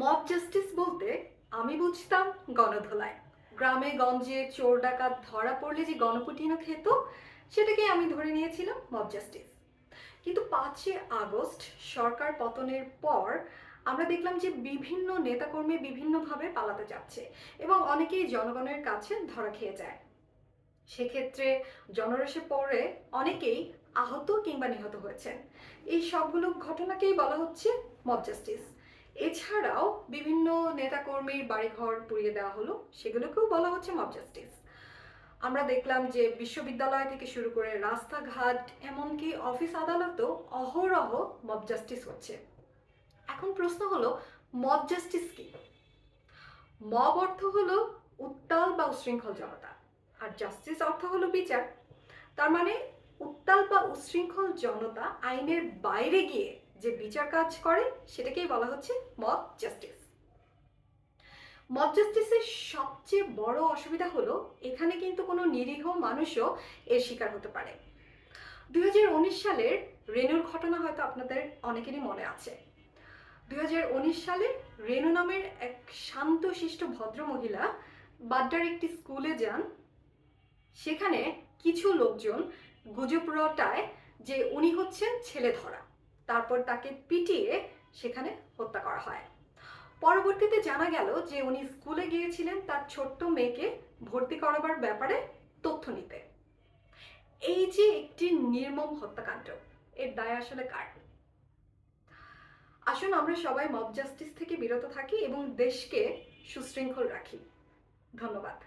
Mob justice বলতে আমি বুঝতাম গণধোলাই। গ্রামে গঞ্জে চোর ডাকাত ধরা পড়লে যে গণপিটুনি খেত, সেটাকেই আমি ধরে নিয়েছিলাম মব জাস্টিস। কিন্তু 5 আগস্ট সরকার পতনের পর আমরা দেখলাম যে বিভিন্ন নেতাকর্মী বিভিন্নভাবে পালাতে যাচ্ছে এবং অনেকেই জনগণের কাছে ধরা খেয়ে যায়। সেক্ষেত্রে জনরোষে পড়ে অনেকেই আহত কিংবা নিহত হয়েছেন। এই সবগুলো ঘটনাকেই বলা হচ্ছে মব জাস্টিস। এছাড়াও বিভিন্ন নেতাকর্মীর বাড়িঘর পুড়িয়ে দেওয়া হলো, সেগুলোকেও বলা হচ্ছে মব জাস্টিস। আমরা দেখলাম যে বিশ্ববিদ্যালয় থেকে শুরু করে রাস্তাঘাট এমনকি অফিস আদালতেও অহরহ মব জাস্টিস হচ্ছে। এখন প্রশ্ন হলো, মব জাস্টিস কি? মব অর্থ হলো উত্তাল বা উশৃঙ্খল জনতা, আর জাস্টিস অর্থ হলো বিচার। তার মানে উত্তাল বা উশৃঙ্খল জনতা আইনের বাইরে গিয়ে যে বিচার কাজ করে, সেটাকেই বলা হচ্ছে মব জাস্টিস। মব জাস্টিসের সবচেয়ে বড় অসুবিধা হলো এখানে কিন্তু কোনো নিরীহ মানুষও এর শিকার হতে পারে। 2019 সালের রেনুর ঘটনা হয়তো আপনাদের অনেকেরই মনে আছে। 2019 সালে রেনু নামের এক শান্তশিষ্ট ভদ্রমহিলা বাড্ডার একটি স্কুলে যান। সেখানে কিছু লোকজন গুজব রটায় যে উনি হচ্ছেন ছেলে ধরা। তারপর তাকে পিটিয়ে সেখানে হত্যা করা হয়। পরবর্তীতে জানা গেল যে উনি স্কুলে গিয়েছিলেন তার ছোট্ট মেয়েকে ভর্তি করাবার ব্যাপারে তথ্য নিতে। এই যে একটি নির্মম হত্যাকাণ্ড, এর দায় আসলে কার? আসুন আমরা সবাই মব জাস্টিস থেকে বিরত থাকি এবং দেশকে সুশৃঙ্খল রাখি। ধন্যবাদ।